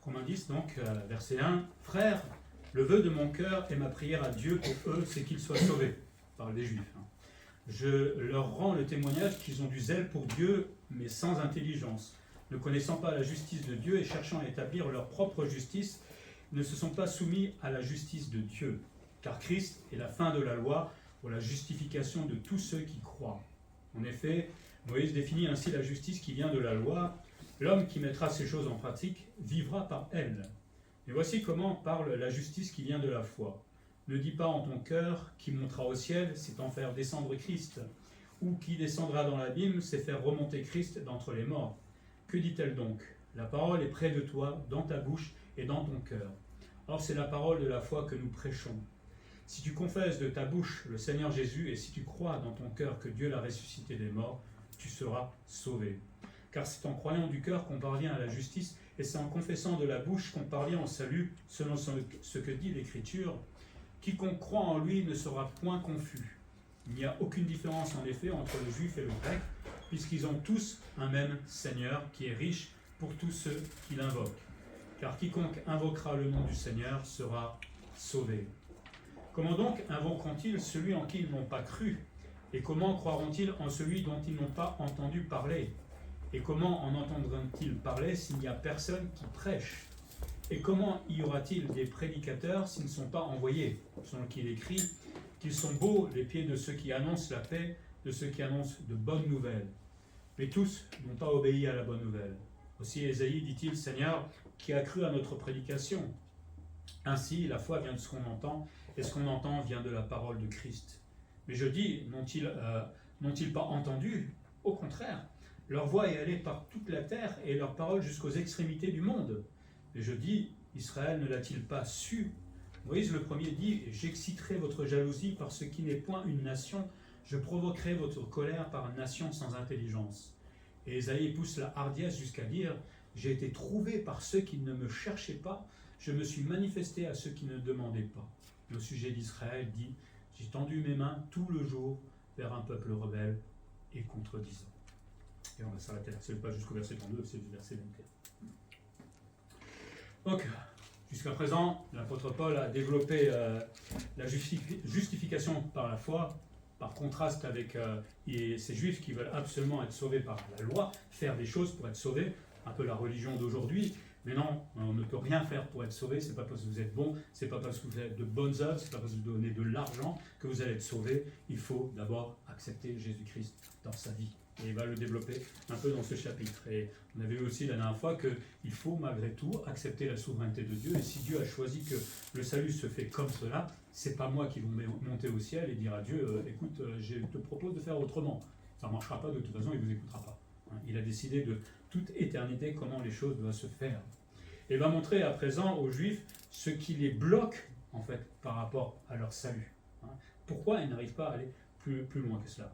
Romains 10, donc, verset 1. « Frères, le vœu de mon cœur et ma prière à Dieu pour eux, c'est qu'ils soient sauvés. » Parle des Juifs. Je leur rends le témoignage qu'ils ont du zèle pour Dieu, mais sans intelligence. Ne connaissant pas la justice de Dieu et cherchant à établir leur propre justice, ne se sont pas soumis à la justice de Dieu. Car Christ est la fin de la loi pour la justification de tous ceux qui croient. En effet, Moïse définit ainsi la justice qui vient de la loi. L'homme qui mettra ces choses en pratique vivra par elles. Et voici comment parle la justice qui vient de la foi. Ne dis pas en ton cœur, qui montera au ciel, c'est en faire descendre Christ, ou qui descendra dans l'abîme, c'est faire remonter Christ d'entre les morts. Que dit-elle donc? La parole est près de toi, dans ta bouche et dans ton cœur. Or c'est la parole de la foi que nous prêchons. Si tu confesses de ta bouche le Seigneur Jésus, et si tu crois dans ton cœur que Dieu l'a ressuscité des morts, tu seras sauvé. Car c'est en croyant du cœur qu'on parvient à la justice, et c'est en confessant de la bouche qu'on parvient au salut, selon ce que dit l'Écriture. Quiconque croit en lui ne sera point confus. Il n'y a aucune différence en effet entre le juif et le grec, puisqu'ils ont tous un même Seigneur qui est riche pour tous ceux qui l'invoquent. Car quiconque invoquera le nom du Seigneur sera sauvé. Comment donc invoqueront-ils celui en qui ils n'ont pas cru? Et comment croiront-ils en celui dont ils n'ont pas entendu parler? Et comment en entendront-ils parler s'il n'y a personne qui prêche? Et comment y aura-t-il des prédicateurs s'ils ne sont pas envoyés? Selon qu'il écrit qu'ils sont beaux les pieds de ceux qui annoncent la paix, de ceux qui annoncent de bonnes nouvelles. Mais tous n'ont pas obéi à la bonne nouvelle. Aussi Ésaïe dit-il, Seigneur, qui a cru à notre prédication? Ainsi, la foi vient de ce qu'on entend, et ce qu'on entend vient de la parole de Christ. Mais je dis, n'ont-ils pas entendu? Au contraire, leur voix est allée par toute la terre, et leur parole jusqu'aux extrémités du monde. Et je dis, Israël ne l'a-t-il pas su? Moïse le premier dit, j'exciterai votre jalousie par ce qui n'est point une nation, je provoquerai votre colère par une nation sans intelligence. Et Ésaïe pousse la hardiesse jusqu'à dire, j'ai été trouvé par ceux qui ne me cherchaient pas, je me suis manifesté à ceux qui ne demandaient pas. Et au sujet d'Israël dit, j'ai tendu mes mains tout le jour vers un peuple rebelle et contredisant. Et on va s'arrêter là, c'est pas jusqu'au verset 32, c'est le verset 21. Donc, jusqu'à présent, l'apôtre Paul a développé la justification par la foi, par contraste avec ces juifs qui veulent absolument être sauvés par la loi, faire des choses pour être sauvés, un peu la religion d'aujourd'hui. Mais non, on ne peut rien faire pour être sauvé, c'est pas parce que vous êtes bon, c'est pas parce que vous faites de bonnes œuvres, c'est pas parce que vous donnez de l'argent que vous allez être sauvé. Il faut d'abord accepter Jésus-Christ dans sa vie. Et il va le développer un peu dans ce chapitre. Et on avait vu aussi la dernière fois qu'il faut malgré tout accepter la souveraineté de Dieu. Et si Dieu a choisi que le salut se fait comme cela, c'est pas moi qui vais monter au ciel et dire à Dieu, écoute, je te propose de faire autrement. Ça ne marchera pas, de toute façon, il ne vous écoutera pas. Il a décidé de toute éternité comment les choses doivent se faire. Et il va montrer à présent aux Juifs ce qui les bloque en fait par rapport à leur salut. Pourquoi ils n'arrivent pas à aller plus loin que cela.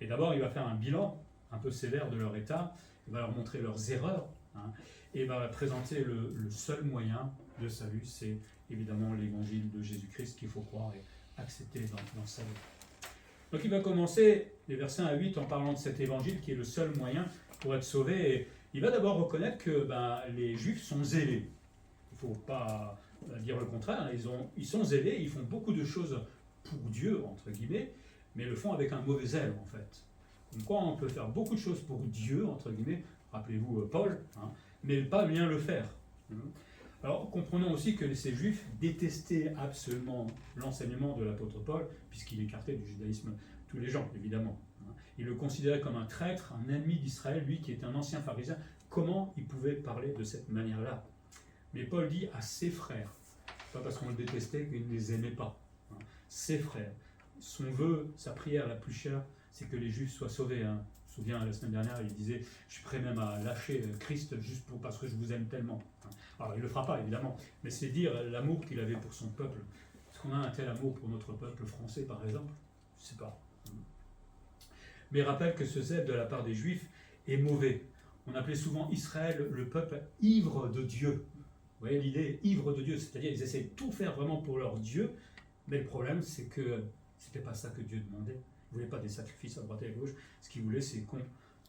Et d'abord, il va faire un bilan un peu sévère de leur état, il va leur montrer leurs erreurs, et il va présenter le seul moyen de salut, c'est évidemment l'évangile de Jésus-Christ qu'il faut croire et accepter dans sa vie. Donc il va commencer les versets 1 à 8 en parlant de cet évangile qui est le seul moyen pour être sauvé. Et il va d'abord reconnaître que les Juifs sont zélés. Il ne faut pas dire le contraire, ils sont zélés, ils font beaucoup de choses pour Dieu, entre guillemets, mais le font avec un mauvais zèle en fait. Comme quoi on peut faire beaucoup de choses pour Dieu, entre guillemets, rappelez-vous Paul, mais pas bien le faire. Alors comprenons aussi que ces Juifs détestaient absolument l'enseignement de l'apôtre Paul, puisqu'il écartait du judaïsme tous les gens, évidemment. Ils le considéraient comme un traître, un ennemi d'Israël, lui qui est un ancien pharisien. Comment il pouvait parler de cette manière-là? Mais Paul dit à ses frères, pas parce qu'on le détestait qu'il ne les aimait pas. Ses frères, son vœu, sa prière la plus chère, c'est que les Juifs soient sauvés. Je me souviens, la semaine dernière, il disait « Je suis prêt même à lâcher Christ juste parce que je vous aime tellement. » Alors, il ne le fera pas, évidemment, mais c'est dire l'amour qu'il avait pour son peuple. Est-ce qu'on a un tel amour pour notre peuple français, par exemple? Je ne sais pas. Mais rappelle que ce zèle de la part des Juifs est mauvais. On appelait souvent Israël le peuple ivre de Dieu. Vous voyez l'idée, ivre de Dieu, c'est-à-dire ils essaient de tout faire vraiment pour leur Dieu, mais le problème c'est que c'était pas ça que Dieu demandait. Il ne voulait pas des sacrifices à droite et à gauche, ce qu'il voulait c'est qu'on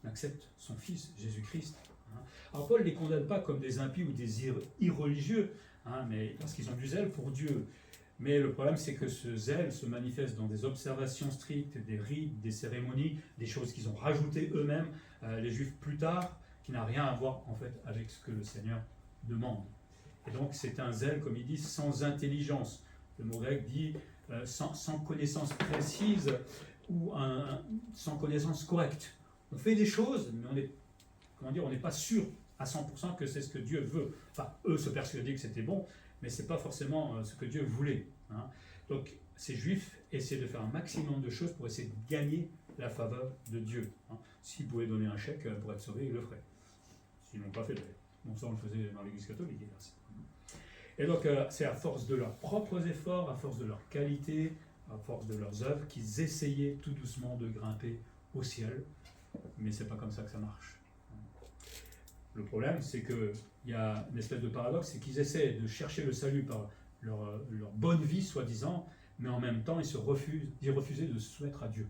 on accepte son Fils, Jésus-Christ. Hein. Alors Paul ne les condamne pas comme des impies ou des irreligieux, hein, mais parce qu'ils ont du zèle pour Dieu. Mais le problème, c'est que ce zèle se manifeste dans des observations strictes, des rites, des cérémonies, des choses qu'ils ont rajoutées eux-mêmes, les Juifs plus tard, qui n'a rien à voir en fait avec ce que le Seigneur demande. Et donc c'est un zèle, comme il dit, sans intelligence. Le mot grec dit sans connaissance précise ou sans connaissance correcte. On fait des choses, mais on n'est pas sûr à 100% que c'est ce que Dieu veut. Enfin, eux se persuadaient que c'était bon, mais ce n'est pas forcément ce que Dieu voulait. Hein. Donc, ces Juifs essaient de faire un maximum de choses pour essayer de gagner la faveur de Dieu. Hein. S'ils pouvaient donner un chèque pour être sauvés, ils le feraient. S'ils ne l'ont pas fait, bon, ça on le faisait dans l'Église catholique. Et donc, c'est à force de leurs propres efforts, à force de leur qualité, à force de leurs œuvres, qu'ils essayaient tout doucement de grimper au ciel. Mais ce n'est pas comme ça que ça marche. Le problème, c'est qu'il y a une espèce de paradoxe, c'est qu'ils essaient de chercher le salut par leur bonne vie, soi-disant, mais en même temps, ils refusaient de se soumettre à Dieu.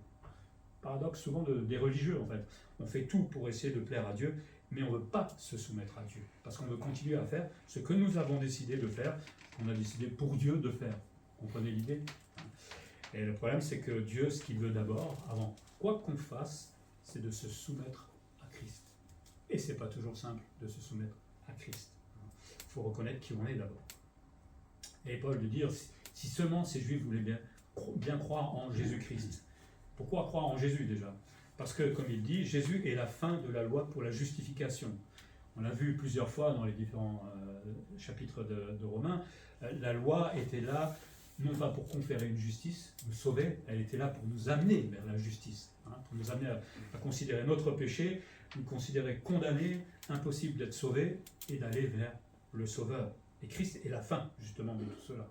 Paradoxe souvent des religieux, en fait. On fait tout pour essayer de plaire à Dieu, mais on ne veut pas se soumettre à Dieu, parce qu'on veut continuer à faire ce que nous avons décidé de faire, qu'on a décidé pour Dieu de faire. Vous comprenez l'idée? Et le problème, c'est que Dieu, ce qu'il veut d'abord, avant quoi qu'on fasse, c'est de se soumettre à Christ. Et ce n'est pas toujours simple de se soumettre à Christ. Il faut reconnaître qui on est d'abord. Et Paul de dire, si seulement ces Juifs voulaient bien croire en Jésus-Christ. Pourquoi croire en Jésus déjà? Parce que, comme il dit, Jésus est la fin de la loi pour la justification. On l'a vu plusieurs fois dans les différents chapitres de Romains. La loi était là, non pas pour conférer une justice, nous sauver, elle était là pour nous amener vers la justice, hein, pour nous amener à considérer notre péché, nous considérer condamnés, impossible d'être sauvés, et d'aller vers le Sauveur. Et Christ est la fin, justement, de tout cela.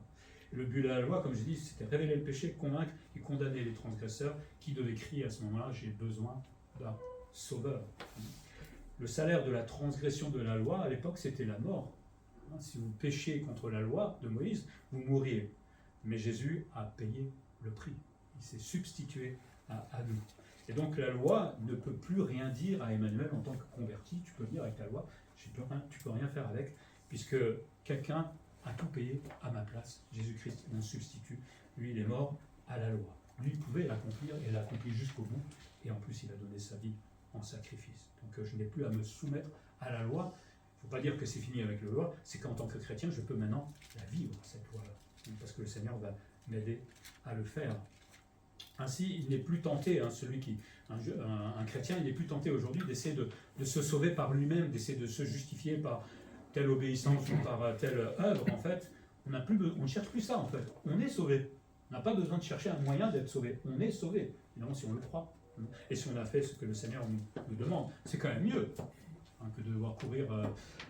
Le but de la loi, comme je dis, c'était révéler le péché, convaincre et condamner les transgresseurs qui devaient crier à ce moment-là, j'ai besoin d'un Sauveur. Le salaire de la transgression de la loi, à l'époque, c'était la mort. Si vous péchiez contre la loi de Moïse, vous mourriez. Mais Jésus a payé le prix. Il s'est substitué à nous. Et donc la loi ne peut plus rien dire à Emmanuel en tant que converti. Tu peux venir avec la loi, tu peux rien faire avec, puisque quelqu'un a tout payé à ma place. Jésus-Christ, mon substitut, lui, il est mort à la loi. Lui, il pouvait l'accomplir et l'accomplit jusqu'au bout. Et en plus, il a donné sa vie en sacrifice. Donc je n'ai plus à me soumettre à la loi. Il ne faut pas dire que c'est fini avec la loi, c'est qu'en tant que chrétien, je peux maintenant la vivre, cette loi-là. Parce que le Seigneur va m'aider à le faire. Ainsi, il n'est plus tenté, un chrétien, il n'est plus tenté aujourd'hui d'essayer de se sauver par lui-même, d'essayer de se justifier par telle obéissance ou par telle œuvre. En fait, on ne cherche plus ça, en fait. On est sauvé. On n'a pas besoin de chercher un moyen d'être sauvé. On est sauvé, évidemment, si on le croit. Et si on a fait ce que le Seigneur nous demande, c'est quand même mieux que de devoir courir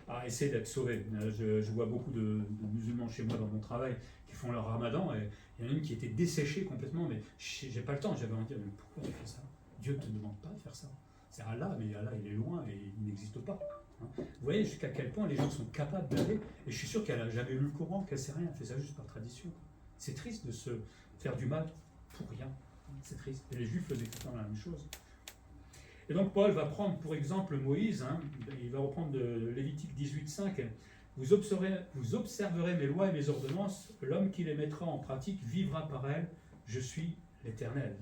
à essayer d'être sauvé. Je vois beaucoup de musulmans chez moi dans mon travail qui font leur ramadan, et il y en a une qui était desséchée complètement, mais j'ai pas le temps, j'avais envie de dire, mais pourquoi tu fais ça? Dieu ne te demande pas de faire ça. C'est Allah, mais Allah il est loin et il n'existe pas. Hein. Vous voyez jusqu'à quel point les gens sont capables d'aller, et je suis sûr qu'elle n'a jamais lu le Coran, qu'elle ne sait rien, elle fait ça juste par tradition. C'est triste de se faire du mal pour rien, c'est triste. Et les Juifs faisaient tout le temps la même chose. Et donc Paul va prendre pour exemple Moïse, il va reprendre de Lévitique 18,5, vous observerez mes lois et mes ordonnances, l'homme qui les mettra en pratique vivra par elles, je suis l'Éternel.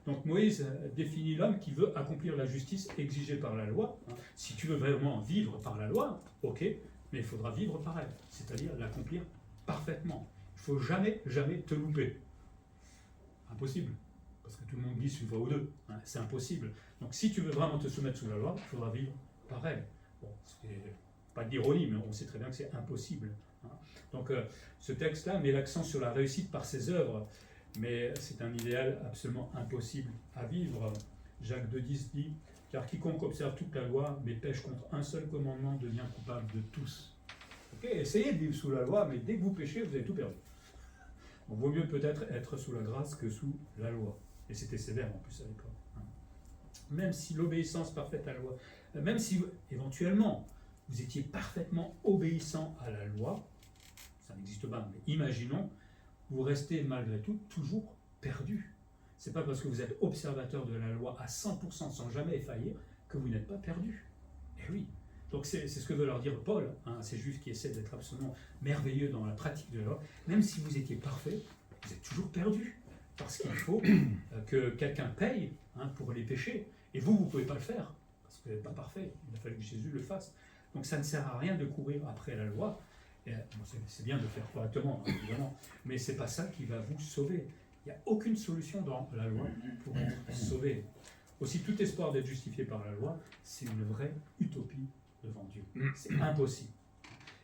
Donc Moïse définit l'homme qui veut accomplir la justice exigée par la loi. Si tu veux vraiment vivre par la loi, ok, mais il faudra vivre par elle, c'est-à-dire l'accomplir parfaitement. Il ne faut jamais te louper. Impossible. Parce que tout le monde glisse une fois ou deux. C'est impossible. Donc si tu veux vraiment te soumettre sous la loi, il faudra vivre par elle. Bon, c'est pas d'ironie, mais on sait très bien que c'est impossible. Donc ce texte-là met l'accent sur la réussite par ses œuvres, mais c'est un idéal absolument impossible à vivre. Jacques 2,10 dit « Car quiconque observe toute la loi, mais pêche contre un seul commandement, devient coupable de tous. » Ok, essayez de vivre sous la loi, mais dès que vous péchez, vous avez tout perdu. Il vaut mieux peut-être être sous la grâce que sous la loi. Et c'était sévère en plus à l'époque. Même si l'obéissance parfaite à la loi, même si éventuellement vous étiez parfaitement obéissant à la loi, ça n'existe pas, mais imaginons, vous restez malgré tout toujours perdu. c'est pas parce que vous êtes observateur de la loi à 100% sans jamais faillir que vous n'êtes pas perdu. Eh oui. Donc c'est ce que veut leur dire Paul, hein, à ces juifs qui essaient d'être absolument merveilleux dans la pratique de la loi. Même si vous étiez parfait, vous êtes toujours perdu. Parce qu'il faut que quelqu'un paye, hein, pour les péchés. Et vous ne pouvez pas le faire, parce que vous n'êtes pas parfait. Il a fallu que Jésus le fasse. Donc ça ne sert à rien de courir après la loi. Bon, c'est bien de le faire correctement, hein, évidemment, mais ce n'est pas ça qui va vous sauver. Il n'y a aucune solution dans la loi pour être sauvé. Aussi, tout espoir d'être justifié par la loi, c'est une vraie utopie devant Dieu. C'est impossible.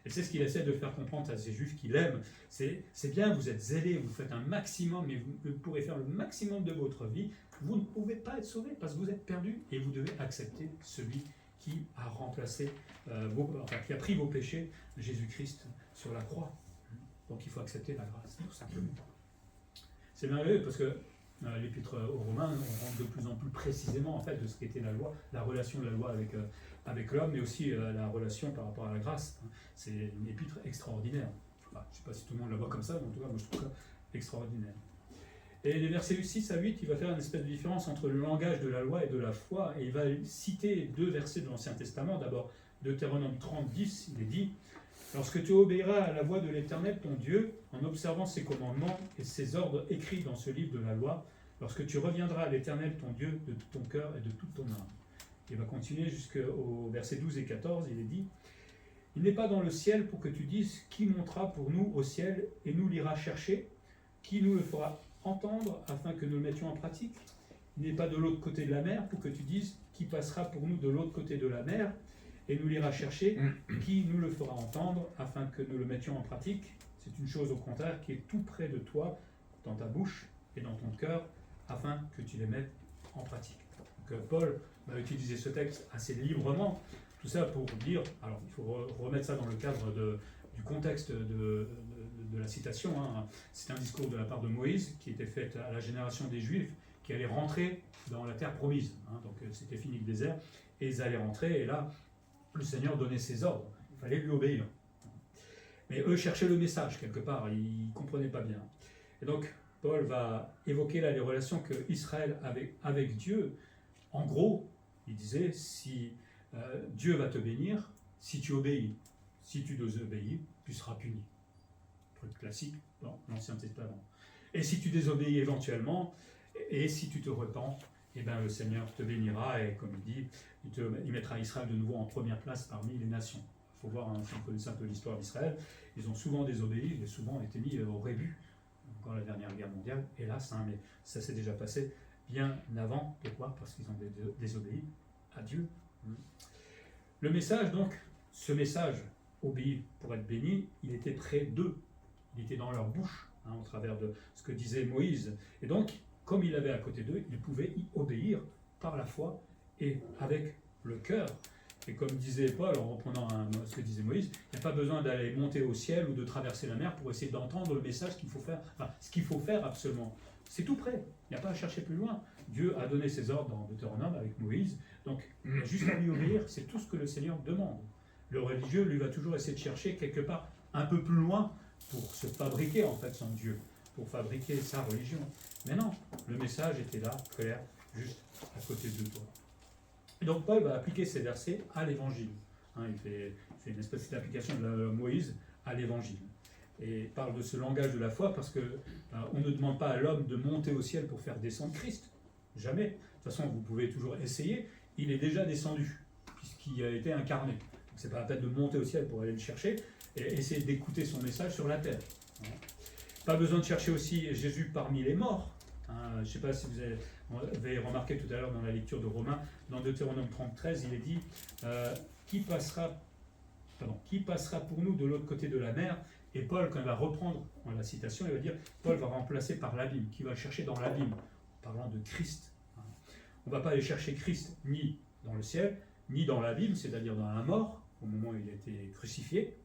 Et c'est ce qu'il essaie de faire comprendre à ces juifs qui l'aiment. C'est bien, vous êtes zélés, vous faites un maximum, mais vous pourrez faire le maximum de votre vie. Vous ne pouvez pas être sauvé parce que vous êtes perdu et vous devez accepter celui qui a remplacé, qui a pris vos péchés, Jésus-Christ, sur la croix. Donc il faut accepter la grâce, tout simplement. C'est merveilleux parce que l'épître aux Romains, on rentre de plus en plus précisément en fait de ce qu'était la loi, la relation de la loi avec l'homme, mais aussi la relation par rapport à la grâce. C'est une épître extraordinaire. Enfin, je ne sais pas si tout le monde la voit comme ça, mais en tout cas, moi je trouve ça extraordinaire. Et les versets 6 à 8, il va faire une espèce de différence entre le langage de la loi et de la foi, et il va citer deux versets de l'Ancien Testament. D'abord, Deutéronome 30, 10, il est dit « Lorsque tu obéiras à la voix de l'Éternel, ton Dieu, en observant ses commandements et ses ordres écrits dans ce livre de la loi, lorsque tu reviendras à l'Éternel, ton Dieu, de tout ton cœur et de toute ton âme. » Il va continuer jusqu'au verset 12 et 14, il est dit « Il n'est pas dans le ciel pour que tu dises « Qui montera pour nous au ciel et nous l'ira chercher ? Qui nous le fera entendre afin que nous le mettions en pratique ? Il n'est pas de l'autre côté de la mer pour que tu dises « Qui passera pour nous de l'autre côté de la mer ? Et nous l'ira chercher, qui nous le fera entendre afin que nous le mettions en pratique. C'est une chose au contraire qui est tout près de toi, dans ta bouche et dans ton cœur, afin que tu les mettes en pratique. » Donc Paul va utiliser ce texte assez librement, tout ça pour dire, alors il faut remettre ça dans le cadre du contexte de la citation, hein. C'est un discours de la part de Moïse qui était fait à la génération des Juifs qui allaient rentrer dans la terre promise, hein. Donc c'était fini le désert, et ils allaient rentrer, et là, le Seigneur donnait ses ordres, il fallait lui obéir. Mais eux cherchaient le message quelque part, ils ne comprenaient pas bien. Et donc, Paul va évoquer là les relations que Israël avait avec Dieu. En gros, il disait, si Dieu va te bénir, si tu obéis. Si tu désobéis, tu seras puni. Truc classique dans l'Ancien Testament. Et si tu désobéis éventuellement, et si tu te repens, eh bien, le Seigneur te bénira, et comme il dit, il mettra Israël de nouveau en première place parmi les nations. Il faut voir, hein, si on connaît un peu l'histoire d'Israël, ils ont souvent désobéi, et souvent été mis au rébut, encore la dernière guerre mondiale, hélas, hein, mais ça s'est déjà passé bien avant. Pourquoi ? Parce qu'ils ont désobéi à Dieu. Le message, donc, ce message, obéi pour être béni, il était près d'eux, il était dans leur bouche, hein, au travers de ce que disait Moïse. Et donc, comme il avait à côté d'eux, ils pouvaient y obéir par la foi et avec le cœur. Et comme disait Paul, en reprenant ce que disait Moïse, il n'y a pas besoin d'aller monter au ciel ou de traverser la mer pour essayer d'entendre le message qu'il faut faire, enfin, ce qu'il faut faire absolument. C'est tout près, il n'y a pas à chercher plus loin. Dieu a donné ses ordres dans Deutéronome avec Moïse, donc il y a juste à lui obéir, c'est tout ce que le Seigneur demande. Le religieux, lui, va toujours essayer de chercher quelque part un peu plus loin pour se fabriquer en fait son Dieu, pour fabriquer sa religion. Mais non, le message était là, clair, juste à côté de toi. Et donc Paul va appliquer ces versets à l'évangile. Hein, il fait une espèce d'application de Moïse à l'évangile. Et il parle de ce langage de la foi parce qu'on ne demande pas à l'homme de monter au ciel pour faire descendre Christ. Jamais. De toute façon, vous pouvez toujours essayer. Il est déjà descendu, puisqu'il a été incarné. Ce n'est pas la peine de monter au ciel pour aller le chercher et essayer d'écouter son message sur la terre. Pas besoin de chercher aussi Jésus parmi les morts. Je ne sais pas si vous avez remarqué tout à l'heure dans la lecture de Romains, dans Deutéronome 30, 13, il est dit qui passera pour nous de l'autre côté de la mer. Et Paul, quand il va reprendre la citation, il va dire Paul va remplacer par l'abîme, qui va le chercher dans l'abîme, en parlant de Christ. On ne va pas aller chercher Christ ni dans le ciel, ni dans l'abîme, c'est-à-dire dans la mort, au moment où il a été crucifié,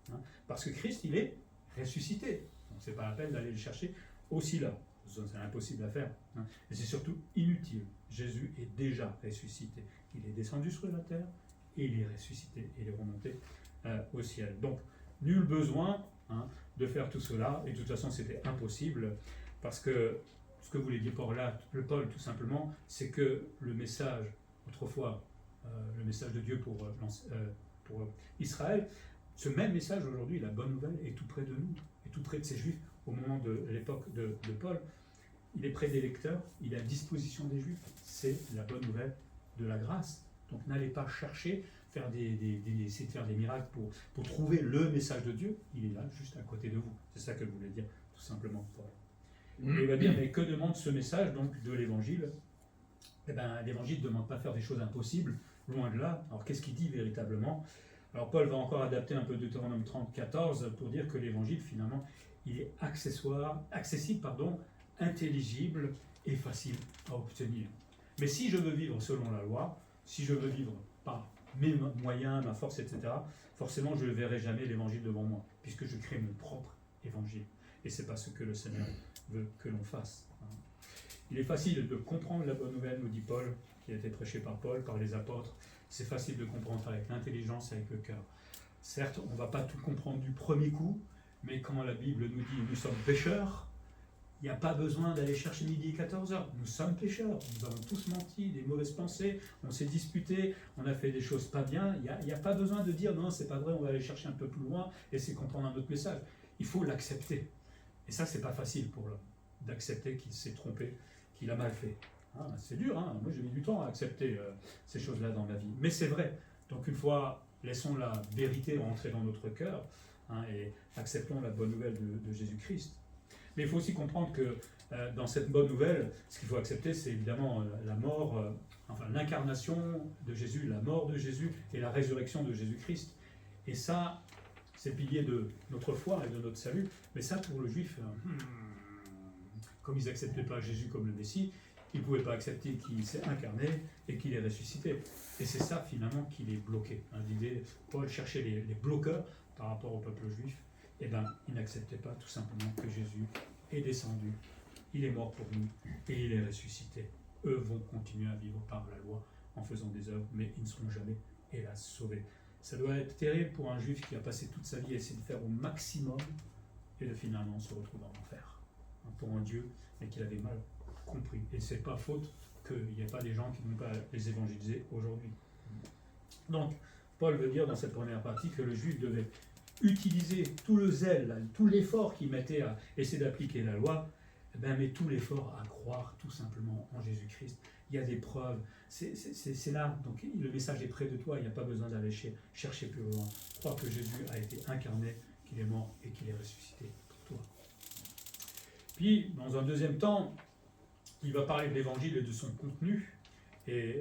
parce que Christ, il est ressuscité. Donc ce n'est pas la peine d'aller le chercher aussi là. C'est impossible à faire. Et c'est surtout inutile. Jésus est déjà ressuscité. Il est descendu sur la terre et il est ressuscité. Il est remonté au ciel. Donc, nul besoin de faire tout cela. Et de toute façon, c'était impossible parce que ce que voulait dire par là, le Paul, tout simplement, c'est que le message, autrefois, le message de Dieu pour Israël, ce même message aujourd'hui, la bonne nouvelle, est tout près de nous, est tout près de ces Juifs au moment de l'époque de Paul. Il est près des lecteurs, il est à disposition des Juifs. C'est la bonne nouvelle de la grâce. Donc n'allez pas chercher, essayer de faire des miracles pour trouver le message de Dieu. Il est là, juste à côté de vous. C'est ça que voulait dire, tout simplement, Paul. Et il va dire, mais que demande ce message donc de l'Évangile? Eh bien, l'Évangile ne demande pas de faire des choses impossibles, loin de là. Alors qu'est-ce qu'il dit véritablement? Alors Paul va encore adapter un peu Deutéronome 30, 14 pour dire que l'Évangile, finalement, il est accessible, intelligible et facile à obtenir. Mais si je veux vivre selon la loi, si je veux vivre par mes moyens, ma force, etc., forcément je ne verrai jamais l'Évangile devant moi, puisque je crée mon propre Évangile. Et ce n'est pas ce que le Seigneur veut que l'on fasse. Il est facile de comprendre la bonne nouvelle, nous dit Paul, qui a été prêchée par Paul, par les apôtres. C'est facile de comprendre avec l'intelligence, avec le cœur. Certes, on ne va pas tout comprendre du premier coup, mais quand la Bible nous dit « nous sommes pécheurs », il n'y a pas besoin d'aller chercher midi et 14h. Nous sommes pécheurs, nous avons tous menti, des mauvaises pensées, on s'est disputé, on a fait des choses pas bien. Il n'y a pas besoin de dire non, c'est pas vrai, on va aller chercher un peu plus loin, essayer de comprendre un autre message. Il faut l'accepter. Et ça, c'est pas facile pour l'homme, d'accepter qu'il s'est trompé, qu'il a mal fait. Hein, c'est dur, hein. Moi j'ai mis du temps à accepter ces choses-là dans ma vie. Mais c'est vrai. Donc une fois, laissons la vérité rentrer dans notre cœur et acceptons la bonne nouvelle de Jésus-Christ. Mais il faut aussi comprendre que dans cette bonne nouvelle, ce qu'il faut accepter, c'est évidemment la mort, l'incarnation de Jésus, la mort de Jésus et la résurrection de Jésus-Christ. Et ça, c'est le pilier de notre foi et de notre salut. Mais ça, pour le juif, comme ils n'acceptaient pas Jésus comme le Messie, ils ne pouvaient pas accepter qu'il s'est incarné et qu'il est ressuscité. Et c'est ça, finalement, qui les bloquait. L'idée, Paul cherchait les bloqueurs par rapport au peuple juif. Eh bien, ils n'acceptaient pas tout simplement que Jésus est descendu, il est mort pour nous et il est ressuscité. Eux vont continuer à vivre par la loi en faisant des œuvres, mais ils ne seront jamais, hélas, sauvés. Ça doit être terrible pour un juif qui a passé toute sa vie à essayer de faire au maximum et de finalement se retrouver en enfer. Pour un Dieu, mais qu'il avait mal compris. Et ce n'est pas faute qu'il n'y ait pas des gens qui ne vont pas les évangéliser aujourd'hui. Donc, Paul veut dire dans cette première partie que le juif devait utiliser tout le zèle, tout l'effort qu'il mettait à essayer d'appliquer la loi, mais tout l'effort à croire tout simplement en Jésus-Christ. Il y a des preuves, c'est là, donc le message est près de toi, il n'y a pas besoin d'aller chercher plus loin. Crois que Jésus a été incarné, qu'il est mort et qu'il est ressuscité pour toi. Puis, dans un deuxième temps, il va parler de l'évangile et de son contenu et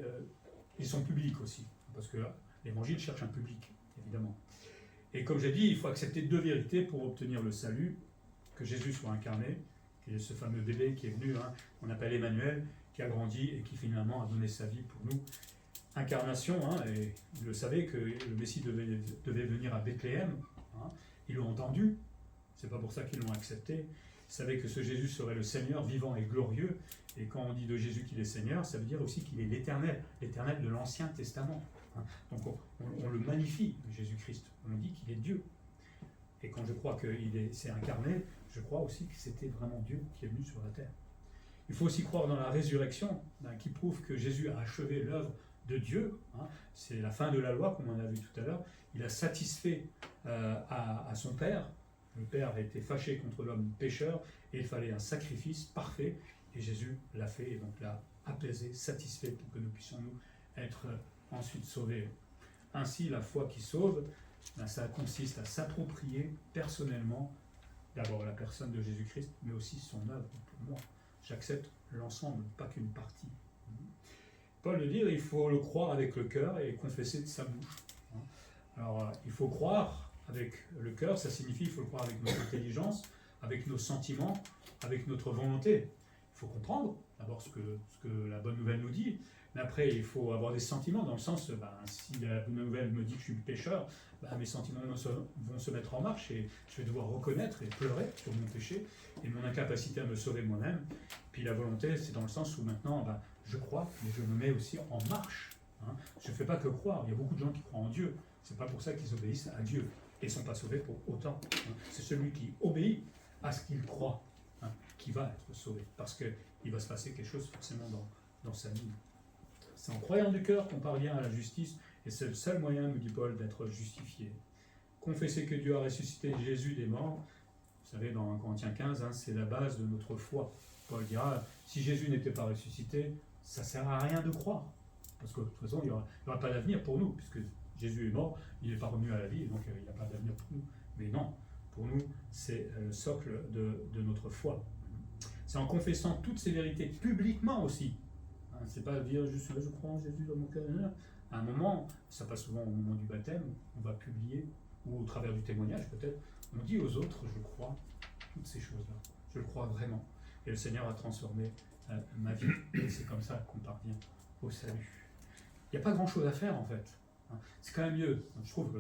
son public aussi, parce que l'évangile cherche un public, évidemment. Et comme j'ai dit, il faut accepter deux vérités pour obtenir le salut, que Jésus soit incarné, qui est ce fameux bébé qui est venu, qu'on appelle Emmanuel, qui a grandi et qui finalement a donné sa vie pour nous. Incarnation, et vous le savez que le Messie devait venir à Bethléem, ils l'ont entendu, c'est pas pour ça qu'ils l'ont accepté. Ils savaient que ce Jésus serait le Seigneur vivant et glorieux, et quand on dit de Jésus qu'il est Seigneur, ça veut dire aussi qu'il est l'Éternel, l'Éternel de l'Ancien Testament. Donc on le magnifie, Jésus-Christ, on dit qu'il est Dieu. Et quand je crois qu'il s'est incarné, je crois aussi que c'était vraiment Dieu qui est venu sur la terre. Il faut aussi croire dans la résurrection, qui prouve que Jésus a achevé l'œuvre de Dieu. C'est la fin de la loi, comme on a vu tout à l'heure. Il a satisfait à son Père. Le Père était fâché contre l'homme pécheur, et il fallait un sacrifice parfait, et Jésus l'a fait, et donc l'a apaisé, satisfait, pour que nous puissions nous être ensuite sauvés. Ainsi, la foi qui sauve, ça consiste à s'approprier personnellement d'abord la personne de Jésus-Christ, mais aussi son œuvre pour moi. J'accepte l'ensemble, pas qu'une partie. Paul veut dire, il faut le croire avec le cœur et confesser de sa bouche. Alors, il faut croire avec le cœur, ça signifie qu'il faut le croire avec notre intelligence, avec nos sentiments, avec notre volonté. Il faut comprendre d'abord ce que la bonne nouvelle nous dit, mais après il faut avoir des sentiments, dans le sens, si la bonne nouvelle me dit que je suis pécheur, mes sentiments vont se mettre en marche et je vais devoir reconnaître et pleurer sur mon péché et mon incapacité à me sauver moi-même. Puis la volonté, c'est dans le sens où maintenant, je crois, mais je me mets aussi en marche. Je ne fais pas que croire, il y a beaucoup de gens qui croient en Dieu, c'est pas pour ça qu'ils obéissent à Dieu et ne sont pas sauvés pour autant. C'est celui qui obéit à ce qu'il croit qui va être sauvé, parce qu'il va se passer quelque chose forcément dans sa vie. C'est en croyant du cœur qu'on parvient à la justice, et c'est le seul moyen, nous dit Paul, d'être justifié. Confesser que Dieu a ressuscité Jésus des morts, vous savez, dans 1 Corinthiens 15, c'est la base de notre foi. Paul dira, si Jésus n'était pas ressuscité, ça ne sert à rien de croire. Parce que de toute façon, il n'y aura pas d'avenir pour nous, puisque Jésus est mort, il n'est pas revenu à la vie, et donc il n'y a pas d'avenir pour nous. Mais non, pour nous, c'est le socle de notre foi. C'est en confessant toutes ces vérités publiquement aussi. C'est pas dire juste je crois en Jésus dans mon cœur. À un moment, ça passe souvent au moment du baptême, on va publier, ou au travers du témoignage peut-être, on dit aux autres, je crois toutes ces choses-là. Je le crois vraiment. Et le Seigneur a transformé ma vie. Et c'est comme ça qu'on parvient au salut. Il n'y a pas grand-chose à faire en fait. C'est quand même mieux, je trouve,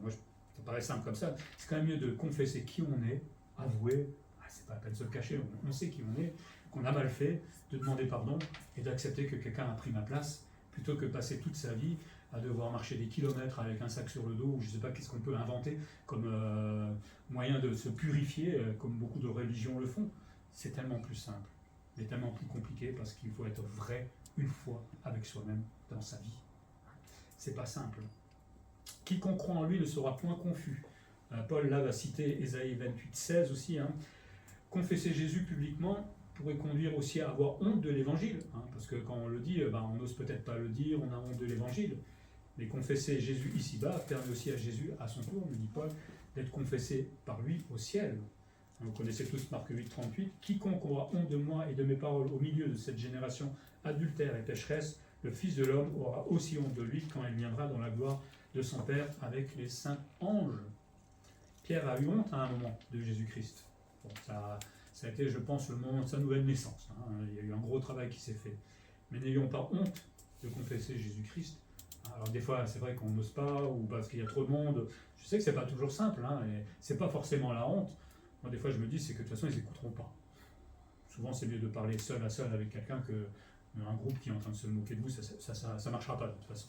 moi ça paraît simple comme ça, c'est quand même mieux de confesser qui on est, avouer, c'est pas la peine de se le cacher, on sait qui on est, qu'on a mal fait, de demander pardon et d'accepter que quelqu'un a pris ma place, plutôt que passer toute sa vie à devoir marcher des kilomètres avec un sac sur le dos, ou je ne sais pas qu'est-ce qu'on peut inventer comme moyen de se purifier, comme beaucoup de religions le font. C'est tellement plus simple, mais tellement plus compliqué, parce qu'il faut être vrai une fois avec soi-même dans sa vie. C'est pas simple. Quiconque croit en lui ne sera point confus. Paul là va citer Ésaïe 28,16 aussi. Confesser Jésus publiquement pourrait conduire aussi à avoir honte de l'évangile, parce que quand on le dit, on n'ose peut-être pas le dire, on a honte de l'évangile. Mais confesser Jésus ici-bas permet aussi à Jésus, à son tour, nous dit Paul, d'être confessé par lui au ciel. Vous connaissez tous Marc 8,38. Quiconque aura honte de moi et de mes paroles au milieu de cette génération adultère et pécheresse, le Fils de l'homme aura aussi honte de lui quand il viendra dans la gloire de son Père avec les saints anges. Pierre a eu honte à un moment de Jésus-Christ. Bon, ça a été, je pense, le moment de sa nouvelle naissance. Il y a eu un gros travail qui s'est fait. Mais n'ayons pas honte de confesser Jésus-Christ. Alors des fois, c'est vrai qu'on n'ose pas, ou parce qu'il y a trop de monde. Je sais que c'est pas toujours simple, et c'est pas forcément la honte. Moi, des fois, je me dis, c'est que de toute façon, ils n'écouteront pas. Souvent, c'est mieux de parler seul à seul avec quelqu'un qu'un groupe qui est en train de se moquer de vous. Ça marchera pas de toute façon.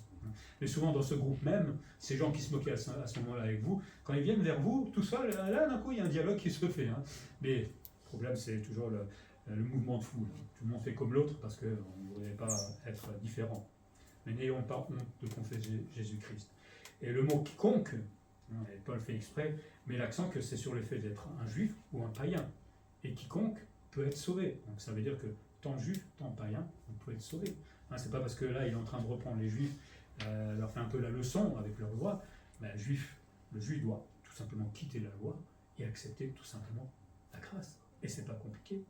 Mais souvent, dans ce groupe même, ces gens qui se moquaient à ce moment-là avec vous, quand ils viennent vers vous, tout seul, là, d'un coup, il y a un dialogue qui se fait. Mais le problème, c'est toujours le mouvement de foule. Tout le monde fait comme l'autre parce qu'on ne voudrait pas être différent. Mais n'ayons pas honte de confesser Jésus-Christ. Et le mot quiconque, et Paul fait exprès, met l'accent que c'est sur le fait d'être un juif ou un païen. Et quiconque peut être sauvé. Donc ça veut dire que tant juif, tant païen, on peut être sauvé. C'est pas parce que là, il est en train de reprendre les juifs, leur fait un peu la leçon avec leur loi. Mais le juif doit tout simplement quitter la loi et accepter tout simplement la grâce. Et c'est pas compliqué.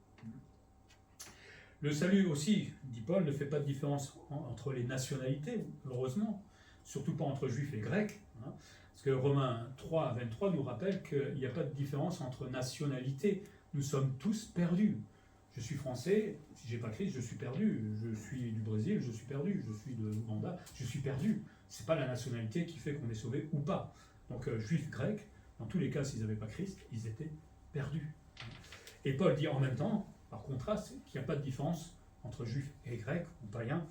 Le salut aussi, dit Paul, ne fait pas de différence entre les nationalités, heureusement, surtout pas entre juifs et grecs, parce que Romains 3 à 23 nous rappelle qu'il n'y a pas de différence entre nationalités. Nous sommes tous perdus. Je suis français, si j'ai pas Christ, je suis perdu. Je suis du Brésil, je suis perdu. Je suis de l'Ouganda, je suis perdu. C'est pas la nationalité qui fait qu'on est sauvé ou pas. Donc juifs, grecs, dans tous les cas, s'ils n'avaient pas Christ, ils étaient perdus. Et Paul dit en même temps, par contraste, qu'il n'y a pas de différence entre juifs et grecs ou païens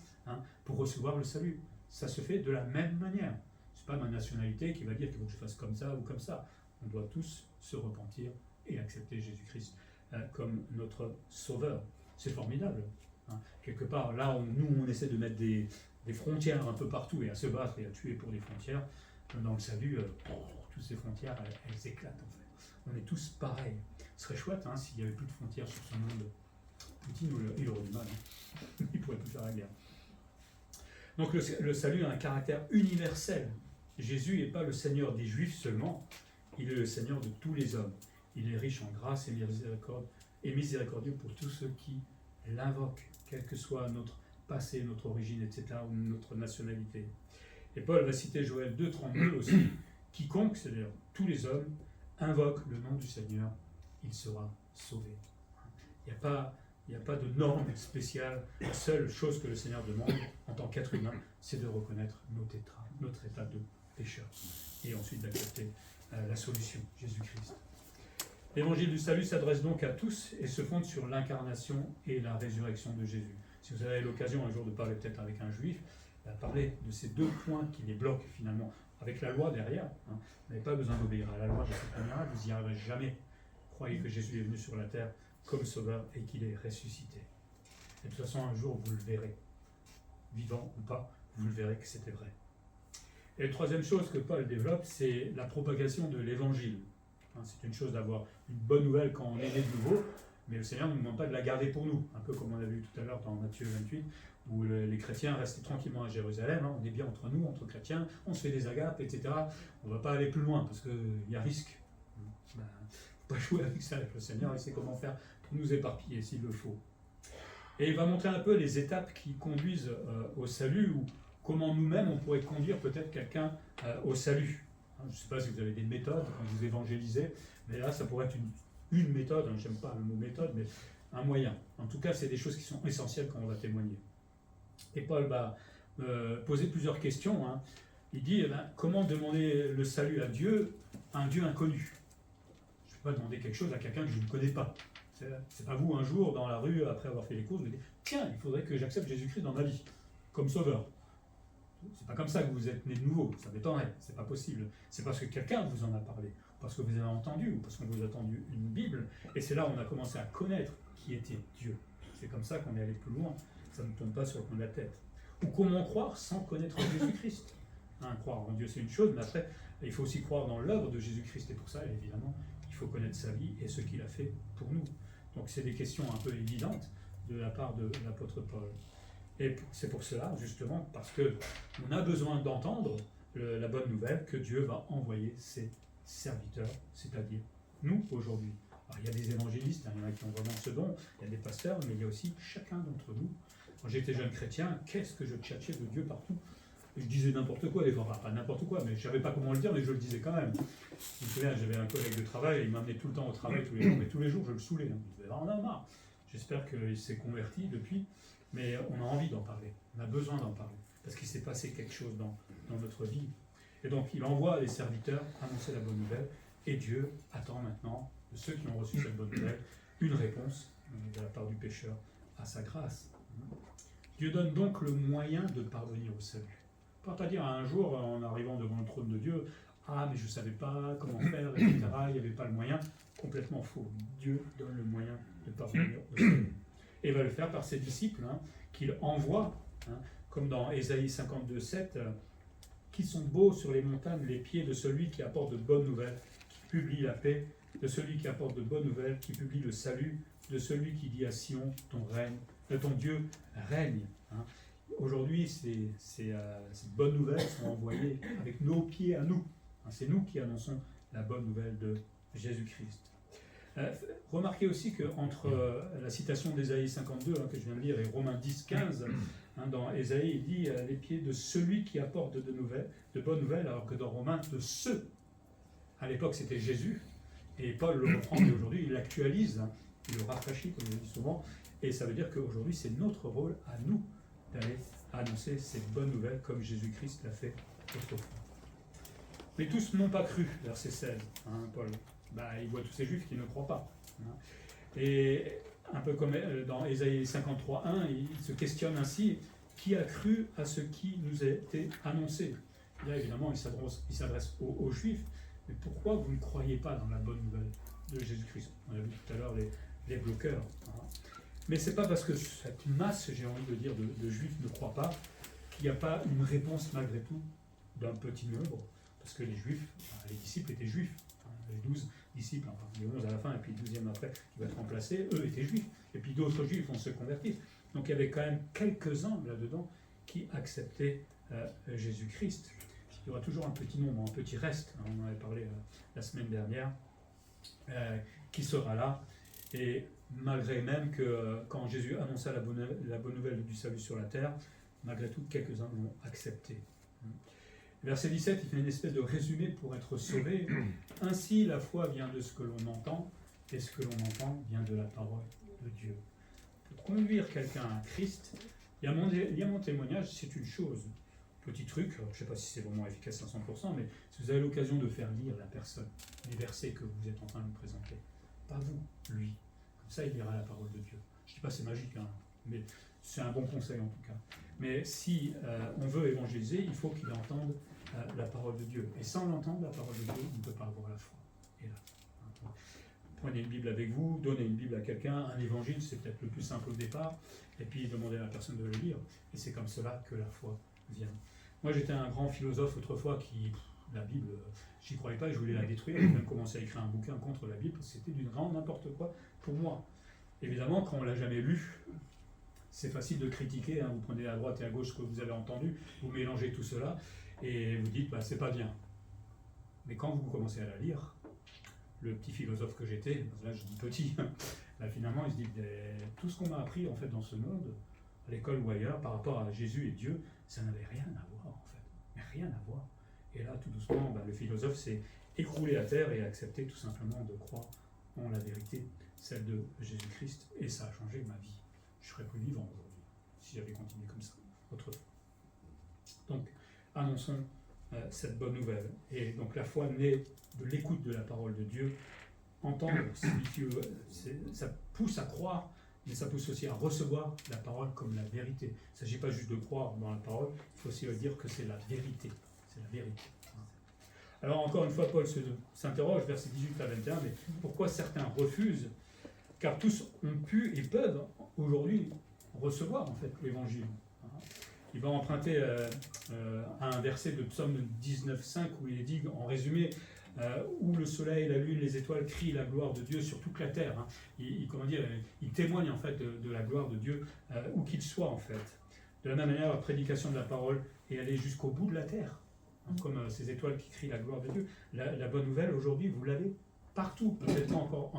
pour recevoir le salut. Ça se fait de la même manière. C'est pas ma nationalité qui va dire qu'il faut que je fasse comme ça ou comme ça. On doit tous se repentir et accepter Jésus-Christ comme notre sauveur. C'est formidable. Quelque part, là, on essaie de mettre des frontières un peu partout et à se battre et à tuer pour des frontières. Dans le salut, toutes ces frontières, elles éclatent en fait. On est tous pareils. Ce serait chouette s'il n'y avait plus de frontières sur ce monde. Poutine, il aurait du mal. Il ne pourrait plus faire la guerre. Donc le salut a un caractère universel. Jésus n'est pas le Seigneur des Juifs seulement, il est le Seigneur de tous les hommes. Il est riche en grâce et miséricorde, et miséricordieux pour tous ceux qui l'invoquent, quel que soit notre passé, notre origine, etc., ou notre nationalité. Et Paul va citer Joël 2,32 aussi. Quiconque, c'est-à-dire tous les hommes, invoque le nom du Seigneur, il sera sauvé. Il n'y a pas de norme spéciale. La seule chose que le Seigneur demande en tant qu'être humain, c'est de reconnaître notre état de pécheur et ensuite d'accepter la solution, Jésus-Christ. L'évangile du salut s'adresse donc à tous et se fonde sur l'incarnation et la résurrection de Jésus. Si vous avez l'occasion un jour de parler peut-être avec un juif, parler de ces deux points qui les bloquent finalement, avec la loi derrière. Vous n'avez pas besoin d'obéir à la loi de cette manière-là, vous n'y arriverez jamais. Croyez que Jésus est venu sur la terre comme sauveur et qu'il est ressuscité. Et de toute façon, un jour, vous le verrez. Vivant ou pas, vous le verrez que c'était vrai. Et la troisième chose que Paul développe, c'est la propagation de l'évangile. C'est une chose d'avoir une bonne nouvelle quand on est né de nouveau, mais le Seigneur ne nous demande pas de la garder pour nous, un peu comme on a vu tout à l'heure dans Matthieu 28, où les chrétiens restaient tranquillement à Jérusalem, on est bien entre nous, entre chrétiens, on se fait des agapes, etc. On ne va pas aller plus loin, parce qu'il y a risque. Il ne faut pas jouer avec ça, avec le Seigneur, il sait comment faire pour nous éparpiller s'il le faut. Et il va montrer un peu les étapes qui conduisent au salut, ou comment nous-mêmes on pourrait conduire peut-être quelqu'un au salut. Je ne sais pas si vous avez des méthodes quand vous évangélisez, mais là ça pourrait être une méthode, je n'aime pas le mot méthode, mais un moyen. En tout cas, c'est des choses qui sont essentielles quand on va témoigner. Et Paul va poser plusieurs questions. Il dit, comment demander le salut à Dieu, un Dieu inconnu? Je ne peux pas demander quelque chose à quelqu'un que je ne connais pas. C'est pas vous, un jour, dans la rue, après avoir fait les courses, vous dites, tiens, il faudrait que j'accepte Jésus-Christ dans ma vie, comme sauveur. C'est pas comme ça que vous êtes né de nouveau, ça m'étonnerait, c'est pas possible. C'est parce que quelqu'un vous en a parlé, parce que vous avez entendu, ou parce qu'on vous a tendu une Bible, et c'est là où on a commencé à connaître qui était Dieu. C'est comme ça qu'on est allé plus loin, ça ne tombe pas sur le coin de la tête. Ou comment croire sans connaître Jésus-Christ? Croire en Dieu c'est une chose, mais après, il faut aussi croire dans l'œuvre de Jésus-Christ, et pour ça, évidemment, il faut connaître sa vie et ce qu'il a fait pour nous. Donc c'est des questions un peu évidentes de la part de l'apôtre Paul. Et c'est pour cela, justement, parce qu'on a besoin d'entendre la bonne nouvelle que Dieu va envoyer ses serviteurs, c'est-à-dire nous, aujourd'hui. Alors, il y a des évangélistes, il y en a qui ont vraiment ce don, il y a des pasteurs, mais il y a aussi chacun d'entre nous. Quand j'étais jeune chrétien, qu'est-ce que je tchatchais de Dieu partout? Je disais n'importe quoi, des fois, pas n'importe quoi, mais je ne savais pas comment le dire, mais je le disais quand même. Je me souviens, j'avais un collègue de travail, il m'amenait tout le temps au travail tous les jours, mais tous les jours je le saoulais. Je disais, on en a marre. J'espère qu'il s'est converti depuis, mais on a envie d'en parler, on a besoin d'en parler, parce qu'il s'est passé quelque chose dans notre vie. Et donc il envoie les serviteurs annoncer la bonne nouvelle, et Dieu attend maintenant de ceux qui ont reçu cette bonne nouvelle une réponse de la part du pécheur à sa grâce. Dieu donne donc le moyen de parvenir au salut. On ne peut pas dire un jour, en arrivant devant le trône de Dieu, « Ah, mais je ne savais pas comment faire, etc. Il n'y avait pas le moyen. » Complètement faux. Dieu donne le moyen de parvenir au salut. Et il va le faire par ses disciples, qu'il envoie, comme dans Ésaïe 52, 7, qui sont beaux sur les montagnes les pieds de celui qui apporte de bonnes nouvelles, qui publie la paix, de celui qui apporte de bonnes nouvelles, qui publie le salut, de celui qui dit à Sion, ton Dieu règne. Aujourd'hui, ces bonnes nouvelles sont envoyées avec nos pieds à nous. C'est nous qui annonçons la bonne nouvelle de Jésus-Christ. Remarquez aussi qu'entre la citation d'Ésaïe 52, que je viens de lire, et Romains 10, 15, dans Ésaïe, il dit les pieds de celui qui apporte de bonnes nouvelles, alors que dans Romains, de ceux. À l'époque, c'était Jésus, et Paul le reprend, et aujourd'hui, il l'actualise, il le rafraîchit, comme je le dis souvent, et ça veut dire qu'aujourd'hui, c'est notre rôle à nous d'aller annoncer ces bonnes nouvelles comme Jésus-Christ l'a fait autrefois. Mais tous n'ont pas cru, verset 16, Paul. Il voit tous ces juifs qui ne croient pas. Et un peu comme dans Ésaïe 53, 1, il se questionne ainsi, qui a cru à ce qui nous a été annoncé? Et là, évidemment, il s'adresse aux juifs, mais pourquoi vous ne croyez pas dans la bonne nouvelle de Jésus-Christ? On a vu tout à l'heure les bloqueurs. Mais ce n'est pas parce que cette masse, j'ai envie de dire, de juifs ne croient pas, qu'il n'y a pas une réponse malgré tout d'un petit nombre, parce que les juifs, les disciples étaient juifs, les 12 disciples, enfin les 11 à la fin, et puis le 12e après, qui va être remplacé, eux étaient juifs, et puis d'autres juifs vont se convertir. Donc il y avait quand même quelques-uns là-dedans qui acceptaient Jésus-Christ. Il y aura toujours un petit nombre, un petit reste, on en avait parlé la semaine dernière, qui sera là, et malgré même que quand Jésus annonça la bonne nouvelle du salut sur la terre, malgré tout, quelques-uns l'ont accepté. Verset 17, il fait une espèce de résumé pour être sauvé. Ainsi, la foi vient de ce que l'on entend, et ce que l'on entend vient de la parole de Dieu. Pour conduire quelqu'un à Christ, il y a mon témoignage, c'est une chose. Petit truc, je ne sais pas si c'est vraiment efficace à 100%, mais si vous avez l'occasion de faire lire la personne, les versets que vous êtes en train de lui présenter, pas vous, lui. Comme ça, il lira la parole de Dieu. Je ne dis pas c'est magique, mais c'est un bon conseil en tout cas. Mais si on veut évangéliser, il faut qu'il entende la parole de Dieu. Et sans l'entendre, la parole de Dieu, on ne peut pas avoir la foi. Et là, prenez une Bible avec vous, donnez une Bible à quelqu'un, un évangile, c'est peut-être le plus simple au départ, et puis demandez à la personne de le lire. Et c'est comme cela que la foi vient. Moi, j'étais un grand philosophe autrefois qui, la Bible, j'y croyais pas, je voulais la détruire. J'ai même commencé à écrire un bouquin contre la Bible, parce que c'était du grand n'importe quoi pour moi. Évidemment, quand on ne l'a jamais lu, c'est facile de critiquer, hein. Vous prenez à droite et à gauche ce que vous avez entendu, vous mélangez tout cela, et vous dites, bah, c'est pas bien. Mais quand vous commencez à la lire, le petit philosophe que j'étais, là je dis petit, là finalement il se dit, tout ce qu'on m'a appris en fait dans ce monde, à l'école ou ailleurs, par rapport à Jésus et Dieu, ça n'avait rien à voir en fait, mais rien à voir. Et là tout doucement, le philosophe s'est écroulé à terre et a accepté tout simplement de croire en la vérité, celle de Jésus-Christ, et ça a changé ma vie. Je serais plus vivant aujourd'hui, si j'avais continué comme ça, autrefois. Donc, annonçons cette bonne nouvelle. Et donc la foi naît de l'écoute de la parole de Dieu. Entendre signifie, ça pousse à croire, mais ça pousse aussi à recevoir la parole comme la vérité. Il ne s'agit pas juste de croire dans la parole, il faut aussi dire que c'est la vérité. C'est la vérité. Alors encore une fois, Paul s'interroge, versets 18 à 21, mais pourquoi certains refusent? Car tous ont pu et peuvent aujourd'hui recevoir en fait l'évangile. Il va emprunter à un verset de Psaume 19,5 où il est dit en résumé où le soleil, la lune, les étoiles crient la gloire de Dieu sur toute la terre. Hein. Il témoigne en fait de la gloire de Dieu où qu'il soit en fait. De la même manière, la prédication de la parole est allée jusqu'au bout de la terre, hein, comme ces étoiles qui crient la gloire de Dieu. La bonne nouvelle aujourd'hui, vous l'avez partout, peut-être pas encore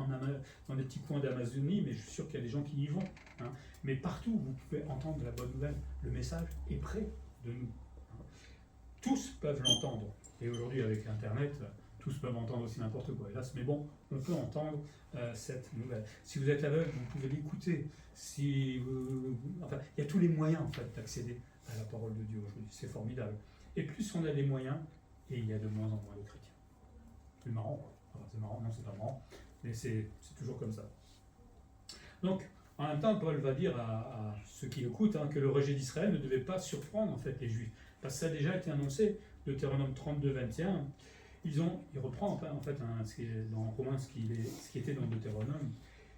dans des petits coins d'Amazonie, mais je suis sûr qu'il y a des gens qui y vont. Hein. Mais partout, vous pouvez entendre la bonne nouvelle. Le message est près de nous. Tous peuvent l'entendre. Et aujourd'hui, avec Internet, tous peuvent entendre aussi n'importe quoi, hélas. Mais bon, on peut entendre cette nouvelle. Si vous êtes aveugle, vous pouvez l'écouter. Enfin, il y a tous les moyens en fait, d'accéder à la parole de Dieu aujourd'hui. C'est formidable. Et plus on a des moyens, et il y a de moins en moins de chrétiens. C'est marrant, quoi. Enfin, c'est marrant, non, c'est pas marrant, mais c'est toujours comme ça. Donc, en même temps, Paul va dire à ceux qui écoutent que le rejet d'Israël ne devait pas surprendre en fait les Juifs, parce que ça a déjà été annoncé, Deutéronome 32, 21. Il reprend en fait dans Romains ce qui était dans Deutéronome.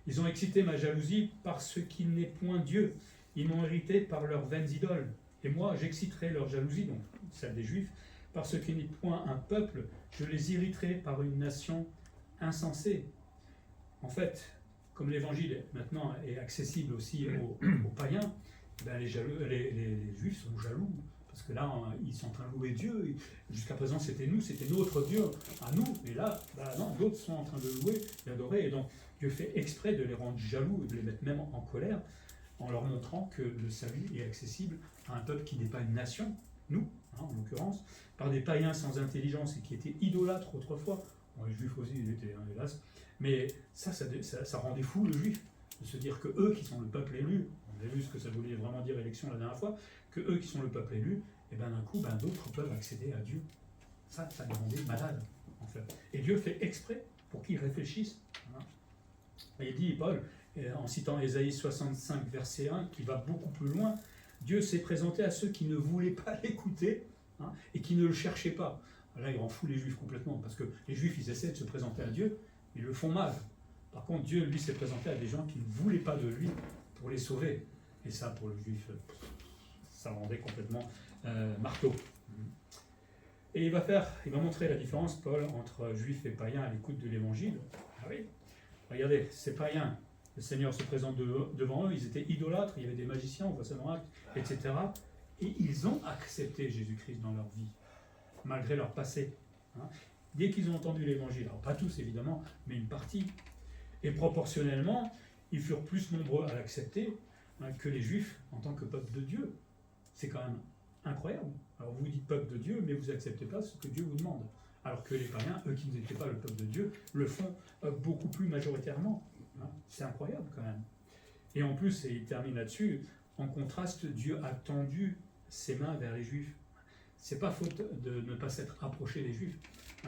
Ils ont excité ma jalousie parce qu'il n'est point Dieu. Ils m'ont irrité par leurs vaines idoles. Et moi, j'exciterai leur jalousie, donc celle des Juifs, parce qu'il n'est point un peuple, je les irriterai par une nation insensée. En fait, comme l'évangile maintenant est accessible aussi aux païens, les Juifs sont jaloux. Parce que là, ils sont en train de louer Dieu. Jusqu'à présent, c'était notre Dieu à nous. Et là, non, d'autres sont en train de louer, d'adorer. Et donc, Dieu fait exprès de les rendre jaloux et de les mettre même en colère, en leur montrant que le salut est accessible à un peuple qui n'est pas une nation, nous, en l'occurrence, par des païens sans intelligence et qui étaient idolâtres autrefois. Bon, les Juifs aussi, ils étaient, hélas. Mais ça rendait fou le Juif, de se dire que eux, qui sont le peuple élu, on a vu ce que ça voulait vraiment dire élection la dernière fois, que eux qui sont le peuple élu, et bien d'un coup, d'autres peuvent accéder à Dieu. Ça les rendait malades, en fait. Et Dieu fait exprès pour qu'ils réfléchissent. Hein. Et il dit, Paul, en citant Ésaïe 65, verset 1, qui va beaucoup plus loin, Dieu s'est présenté à ceux qui ne voulaient pas l'écouter et qui ne le cherchaient pas. Là, il rend fou les Juifs complètement, parce que les Juifs, ils essaient de se présenter à Dieu, ils le font mal. Par contre, Dieu, lui, s'est présenté à des gens qui ne voulaient pas de lui pour les sauver. Et ça, pour le Juif, ça rendait complètement marteau. Et il va montrer la différence, Paul, entre Juifs et païens à l'écoute de l'Évangile. Ah oui, regardez, ces païens, le Seigneur se présente devant eux, ils étaient idolâtres, il y avait des magiciens, on voit ça dans Actes, etc. Et ils ont accepté Jésus-Christ dans leur vie, malgré leur passé. Dès qu'ils ont entendu l'Évangile, alors pas tous évidemment, mais une partie, et proportionnellement, ils furent plus nombreux à l'accepter que les Juifs en tant que peuple de Dieu. C'est quand même incroyable. Alors vous dites peuple de Dieu, mais vous n'acceptez pas ce que Dieu vous demande. Alors que les païens, eux qui n'étaient pas le peuple de Dieu, le font beaucoup plus majoritairement. C'est incroyable quand même. Et en plus, et il termine là-dessus, en contraste, Dieu a tendu ses mains vers les Juifs. C'est pas faute de ne pas s'être approché des Juifs.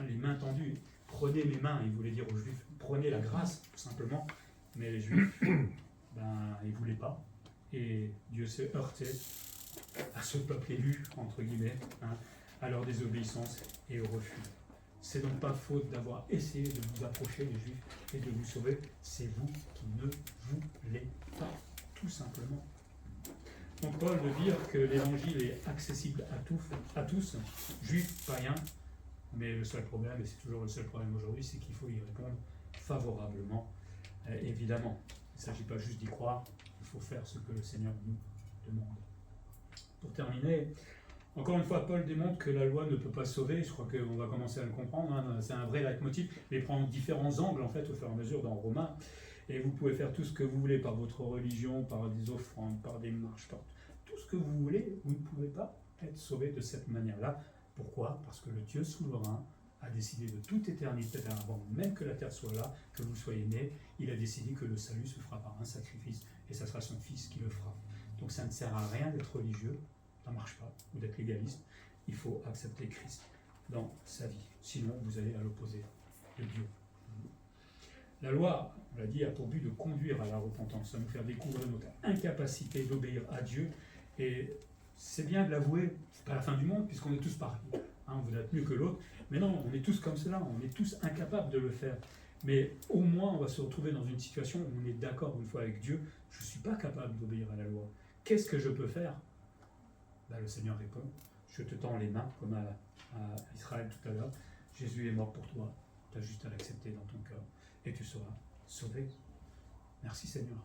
Les mains tendues, prenez mes mains, il voulait dire aux Juifs, prenez la grâce, tout simplement. Mais les Juifs, ils ne voulaient pas. Et Dieu s'est heurté à ce peuple élu, entre guillemets, à leur désobéissance et au refus C'est donc pas faute d'avoir essayé de vous approcher des Juifs et de vous sauver. C'est vous qui ne voulez pas, tout simplement. Donc Paul veut dire que l'évangile est accessible à tous, juifs, païens, mais le seul problème, et c'est toujours le seul problème aujourd'hui, c'est qu'il faut y répondre favorablement, évidemment. Il ne s'agit pas juste d'y croire, il faut faire ce que le Seigneur nous demande. Pour terminer, encore une fois, Paul démontre que la loi ne peut pas sauver. Je crois qu'on va commencer à le comprendre. Hein. C'est un vrai leitmotiv. Mais il prend différents angles, en fait, au fur et à mesure dans Romains. Et vous pouvez faire tout ce que vous voulez par votre religion, par des offrandes, par des marches, par tout ce que vous voulez. Vous ne pouvez pas être sauvé de cette manière-là. Pourquoi ? Parce que le Dieu souverain a décidé de toute éternité, avant même que la terre soit là, que vous soyez nés, il a décidé que le salut se fera par un sacrifice, et ça sera son Fils qui le fera. Donc ça ne sert à rien d'être religieux, ça ne marche pas, ou d'être légaliste. Il faut accepter Christ dans sa vie. Sinon, vous allez à l'opposé de Dieu. La loi, on l'a dit, a pour but de conduire à la repentance, à nous faire découvrir notre incapacité d'obéir à Dieu. Et c'est bien de l'avouer, c'est pas la fin du monde, puisqu'on est tous pareils. Hein, vous êtes mieux que l'autre. Mais non, on est tous comme cela, on est tous incapables de le faire. Mais au moins, on va se retrouver dans une situation où on est d'accord une fois avec Dieu, je ne suis pas capable d'obéir à la loi. Qu'est-ce que je peux faire ? Le Seigneur répond, je te tends les mains, comme à Israël tout à l'heure. Jésus est mort pour toi, tu as juste à l'accepter dans ton cœur, et tu seras sauvé. Merci Seigneur,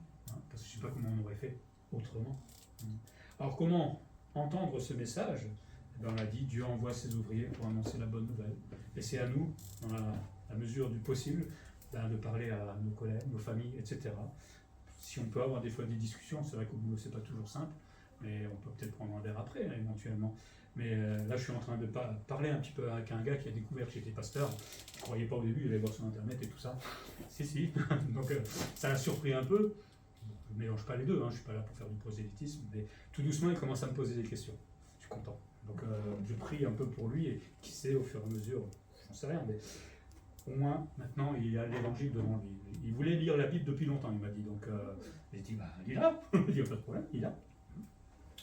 parce que je ne sais pas comment on aurait fait autrement. Alors comment entendre ce message ? On l'a dit, Dieu envoie ses ouvriers pour annoncer la bonne nouvelle. Et c'est à nous, dans la mesure du possible, de parler à nos collègues, nos familles, etc. Si on peut avoir des fois des discussions, c'est vrai qu'au boulot c'est pas toujours simple, mais on peut peut-être prendre un verre après, éventuellement. Mais là, je suis en train de parler un petit peu avec un gars qui a découvert que j'étais pasteur. Il ne croyait pas au début, il allait voir sur Internet et tout ça. Si. Donc, ça l'a surpris un peu. Je ne mélange pas les deux, hein. Je ne suis pas là pour faire du prosélytisme, mais tout doucement, il commence à me poser des questions. Je suis content. Donc, je prie un peu pour lui, et qui sait, au fur et à mesure, je n'en sais rien, mais au moins, maintenant, il y a l'évangile devant lui. Il voulait lire la Bible depuis longtemps, il m'a dit. Donc, j'ai dit, il est là, il n'y a pas de problème, il est là.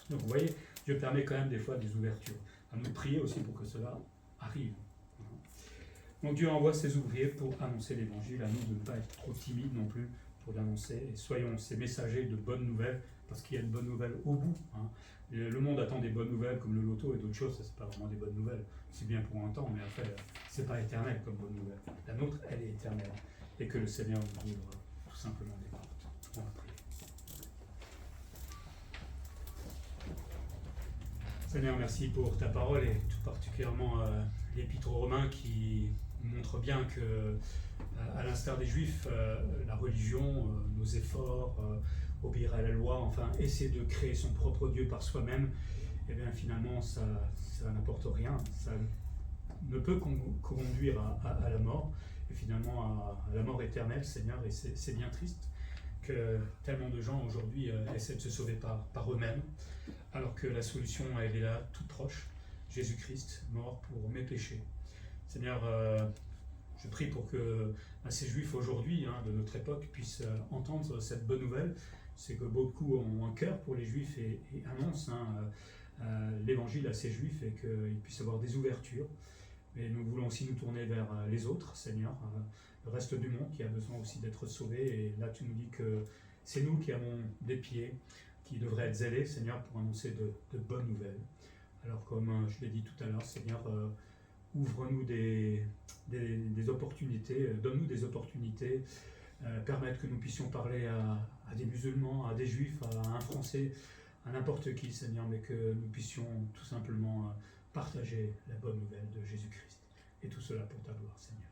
Donc vous voyez, Dieu permet quand même des fois des ouvertures. À nous prier aussi pour que cela arrive. Donc Dieu envoie ses ouvriers pour annoncer l'évangile, à nous de ne pas être trop timides non plus pour l'annoncer. Et soyons ces messagers de bonnes nouvelles, parce qu'il y a une bonne nouvelle au bout. Hein. Le monde attend des bonnes nouvelles comme le loto et d'autres choses, ça c'est pas vraiment des bonnes nouvelles. C'est bien pour un temps, mais après, c'est pas éternel comme bonne nouvelle. La nôtre, elle est éternelle. Et que le Seigneur nous ouvre tout simplement des portes. On va prier. Seigneur, merci pour ta parole et tout particulièrement l'Épître aux Romains qui montre bien que, à l'instar des Juifs, la religion, nos efforts, obéir à la loi, enfin essayer de créer son propre Dieu par soi-même, et bien finalement ça n'apporte rien, ça ne peut conduire à la mort, et finalement à la mort éternelle, Seigneur, et c'est bien triste que tellement de gens aujourd'hui essaient de se sauver par eux-mêmes, alors que la solution, elle est là, toute proche, Jésus-Christ, mort pour mes péchés. Seigneur, je prie pour que ces Juifs aujourd'hui, de notre époque, puissent entendre cette bonne nouvelle. C'est que beaucoup ont un cœur pour les Juifs et annoncent l'évangile à ces Juifs et qu'ils puissent avoir des ouvertures. Mais nous voulons aussi nous tourner vers les autres, Seigneur, le reste du monde qui a besoin aussi d'être sauvé. Et là, tu nous dis que c'est nous qui avons des pieds, qui devraient être zélés, Seigneur, pour annoncer de bonnes nouvelles. Alors, comme je l'ai dit tout à l'heure, Seigneur, ouvre-nous des opportunités, donne-nous des opportunités, permettre que nous puissions parler à des musulmans, à des juifs, à un Français, à n'importe qui, Seigneur, mais que nous puissions tout simplement partager la bonne nouvelle de Jésus-Christ. Et tout cela pour ta gloire, Seigneur.